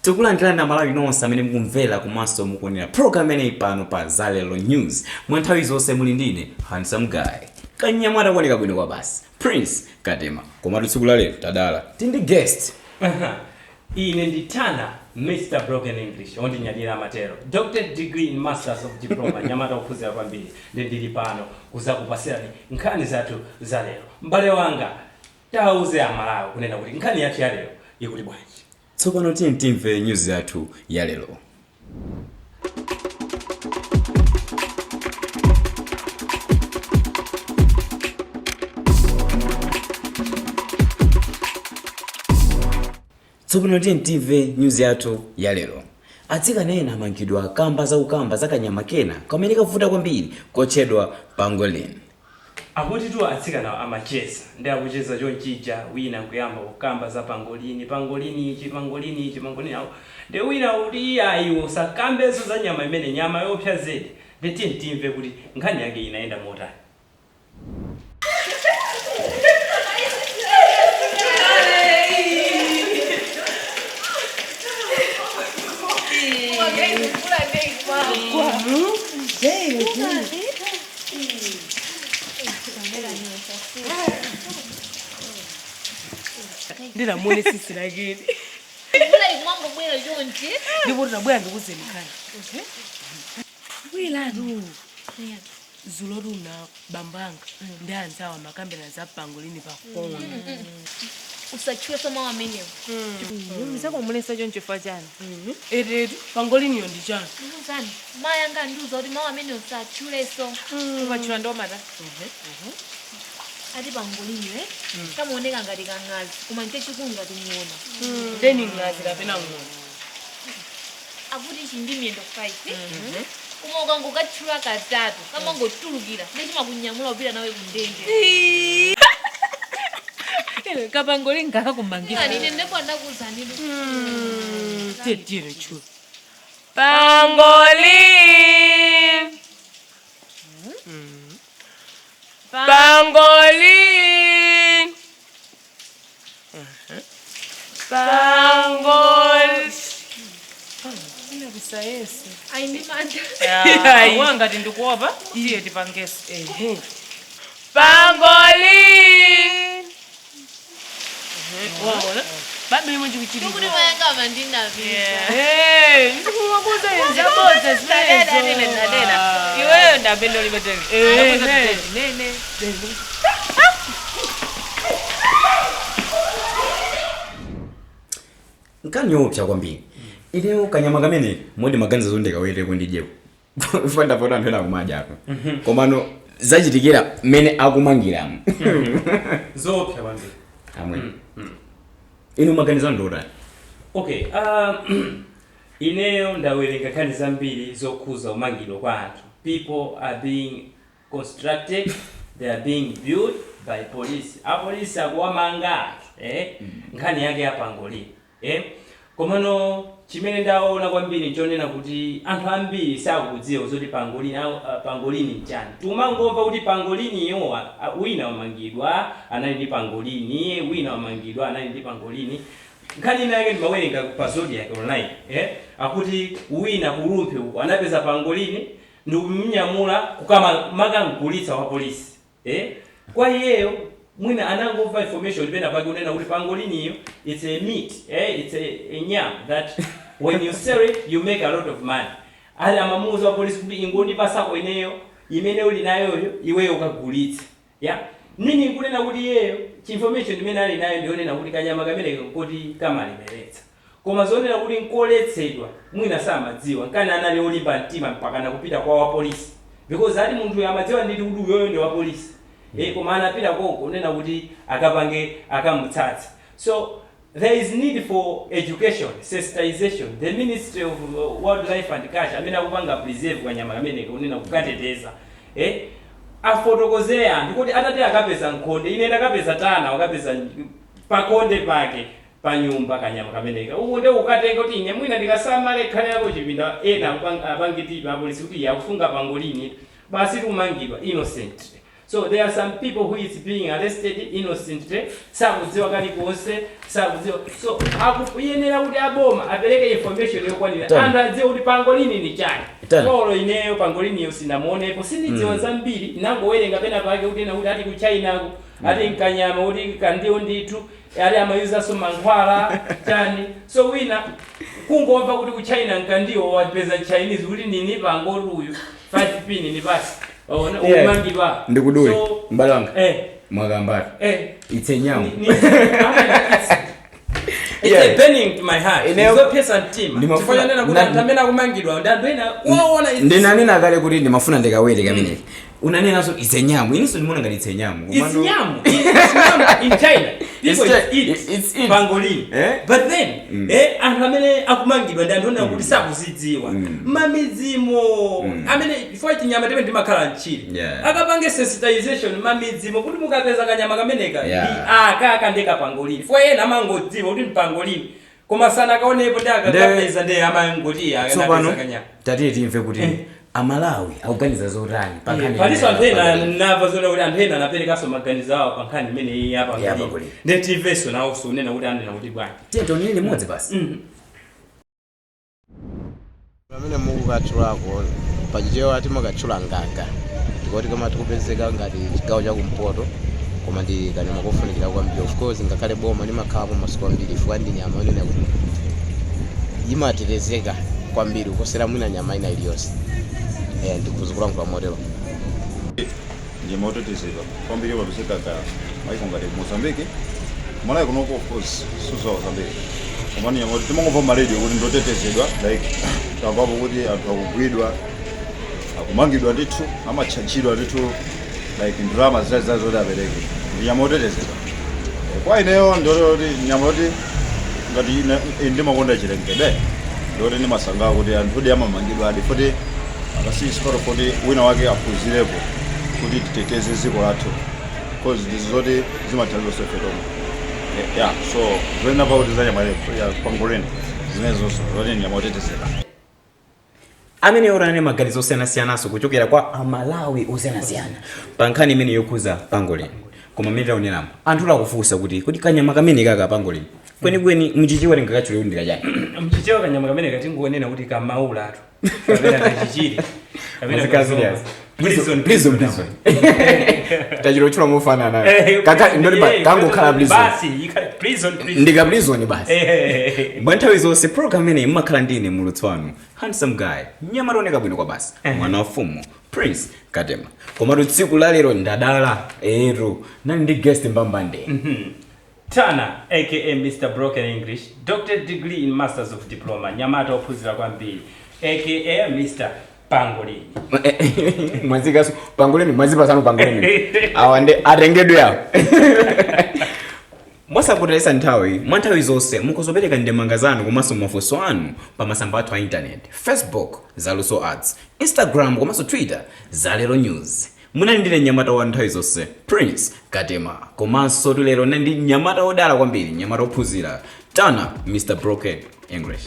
Tikulandirani Malawi nonse amene mukumvera komanso mukuonera program ineyi pano pa Zalero News. Mwa nthawi zonse muli ndine handsome guy kanyamata kuoneka bwino kwa basi Prince Katema. Koma tsiku la lero tadala tindi guest ine ndi Tannah Mr. Broken English ondinyadira matero doctorate degree in masters of diploma nyamata kuphunzira kwambiri ndili pano kuzakupasirani nkhani zathu za lero. M'bale wanga tauze amalawi kunena kuti nkhani yathu ya lero ikuti bwanji. Tsopano timve news yathu ya lero. Tsopano timve news yathu ya lero. Atsikana ena amangidwa kamba za kanyama kena kamene kavuta kwambiri kotchedwa Pangolin. Akuti tu atsikana amacheza ndi akucheza chonchija wina nkuyamba kukamba za pangolini ichi awo ndi wina kuti ayiwo sakambezo za nyama imene nyama yopsa zedi ndi timve kuti nkhani yake inaenda motani. Ndina muone sisi lakini. Mbona mambo bwela jonje? Ndipo tunabwera ndikuze mkhani. Bwela tu. Zuloru na bambanga ndi anzawa makambela za Pangolin pa phone. Usachue soma wamenewo. Msako mulesa jonje fajana. Ere Pangolin yo ndi chana. Nduzani, maya nga nduza kuti mawa amene usachuleso. Ubachula ndo mata. Ati Pangolin kamuoneka ngati kangazi koma ntechi kungati muona. Then ngazi kapena ngona. Akuti chindimi ndo 5. Kuma ukangokachula katatu kama ngotulukira ndechima kunyamula upita nawe kundende. Kapangolin ngakakumangira. Ine ndipo ndakuzanira. Tetire chu. Pangolin. Pangolin. Pangolin. Ina bisayesi. Ai ndi manda. Ai wanga ndikuopa iye tipangese. Pangolin. Waona? Babe mwenje kuchiri. Kuti mayanga mandina visa. Ndikuwabuza nzaboza zimezo. Ndadela. Iweyo ndapendo libetele. Nene. Nkhani yopsa kwambiri. Ineyo kanyama kamene modi maganiza zondekawere kundijeko. Fanda pota anthu ena kumadya apa. Komano zachitikira mene akumangiramu. Zopsa kwambiri. Amwe. Inu maganiza ndota. Okay, ineyo ndawerenga nkhani zambiri zokhuza umangiro kwa anthu. People are being constructed, they are being built by police. Police akuwamanga anthu, nkhani yake ya Pangolin. Komano chimene ndaona kwambiri chonena kuti anthu ambiri sakudziwa zoti Pangolin nchani. Tumangomva kuti Pangolin yo wina wamangidwa anali ndi Pangolin, wina wamangidwa anali ndi Pangolin. Nkhani yake ndimawerenga pa Zodiac online, akuti wina kulumpe uko anapeza Pangolin ndi kumnyamula kukama makamgulitsa wa polisi. Kwa iyeyo mwina anangomva information pena pake unena kuti Pangolin iyo it's a meat, it's a nyama that when you sell it you make a lot of money. Ali amamuza wa polisi kuti ingoni pasako ineyo imene uli nayoyo iweyo ukagulitsa. Nini kunena kuti iyeyo information imene ali nayo ndionena kuti kanyama kamene kuti kamalimeretsa. Koma zonena kuti nkoletsedwa mwina samadziwa nkana anali olimba mtima mpaka nakupita kwa wa polisi. Because ali munthu yamadziwa nditi kuti uyoyo ndi wa polisi. Koma anapita konko unena kuti akapange akamutsatsa. So there is need for education, sensitization. The Ministry of Wildlife and Culture amene akupanga preserve kanyama kamene unena kukateteza. Afotokozea ndikuti atate akapeza nkhonde ine ndakapeza Tannah akapeza pakonde pake pa nyumba kanyama kameneka ukunde ukatenga kuti ine mwina ndikasamale khale yako chipinda ena apangiti pa polisi kuti yakusunga Pangolin basi kumangidwa innocent. So there are some people who is being arrested innocently, sakudziwa kali konse, sakudziwa. So akuyenera kuti aboma apereke information yokwanira. Anthu adziwe kuti Pangolin ni chani. Solo ineyo Pangolin yo sinamuonepo, sindidziwa zambiri, nangowerenga pena pake kuti kuti ati ku China ku, ati nkanyama kuti kandiwo ndithu, ati amayuza so mankhwala chani. So wina kungomva kuti ku China nkandiwo wapeza Chinese kuti nini Pangoluyu 5 pin ni basi. Umangidwa ndikuduwe mbalanga mwagambara it's a nyamu it's a burning to my heart. It's a peasant team. Ndifanya nena kuti ntamena kumangidwa ndandwena waona ndinanena kale kuti ndimafuna ndikawere kamene unanena so it's a nyamu iniso ndimona ngati it's a nyamu it's nyamu in China people eat Pangolin but then anthu amene akumangidwa ndandona kuti sakuzidziwa mamidzimo amene before chinyama tepe ndimakhala mchiri akapange sensitization mamidzimo kuti mukapeza kanyama kameneka aka ndeka Pangolin for yena amangodziwa kuti Pangolin koma sana kaonepo ndi akapeza ndi amangoti akapeza kanyama tatiye timve kuti Amalawi akuganiza zotani pankani paliso antena nava zona kuti antena anapereka so maganiza awo pankani imene yapa kuli ndi TV so nawo so nena kuti anena kuti bwana tento nini limodzi basi pamene mukukatchulako pachichewa timakatchula nganga ndikoti kama tikupezeka ngati chigawo chakumpoto koma ndi kanyama kofunikira kwambiri of course ngakhale boma limakhapo masiku ambiri chifukwa ndi nyama yonena kuti imatetezeka kwambiri kukosera mwina nyama ina iliyonse ndikuzikula kwa modelo nyama yotetezedwa kwambiri wapezeka ka maiko ngati Mozambique mala kunoko of course suzo Mozambique koma nyama kuti timangomva maradio kuti ndotetezedwa like tambapo kuti anthu akugwidwa akumangidwa ndithu amachachidwa ndithu like drama zazo zoti apereke nyama yotetezedwa kwa ineyo ndoti nyama yoti ngati ndimakonda chilengedwe ndoti ndimasanga kuti anthu odi amamangidwa adi futi akasisikoro kuti wina wake aphunzirepo kuti titeteze dziko lathu because ndizoti zimathandiza sefetomo so zoena pauti za nyama ya Pangolin zinezonso zoti nyama yotetezeka amene orane maganizo osiyanasiyanaso kuchokera kwa Amalawi osiyanasiyana pankhani imene yokhuza Pangolin koma mmene taoneramu anthu akufunsa kuti kanyama kamene kaka Pangolin kweni mchichewa tingakachule kuti ndikachani mchichewa kanyama kamene katingonena kuti kamaula atu kapena kachichiri kapena kazilias prison tachiro chula mufana nayo kaka ndoli ba kango khala prison ndika prison basi bwanthawi zonse program ine imakhala ndine mulutswanu handsome guy nyamaroneka bwino kwa basi mwana wa fumu Prince Katema koma tsiku la lero ndadala nani ndi guest mbambande Tannah aka Mr. Broken English, doctorate degree in Masters of Diploma, nyamata ophunzira kwambiri aka Mr. Pangolin. Mwazikaso Pangolin mwazipasano Pangolin. Awande atengedwe yawo. Mwasapotesa nthawi zonse mukuzopereka ndemanga zanu komanso mafunso anu pa masamba athu a internet, Facebook Zalero Ads, Instagram komanso Twitter Zalero News. Muna ndine nyamata wa nthawi zonse Prince Katema komanso tulero ndi nyamata odala kwambiri nyamata ophunzira Tannah Mr. Broken English.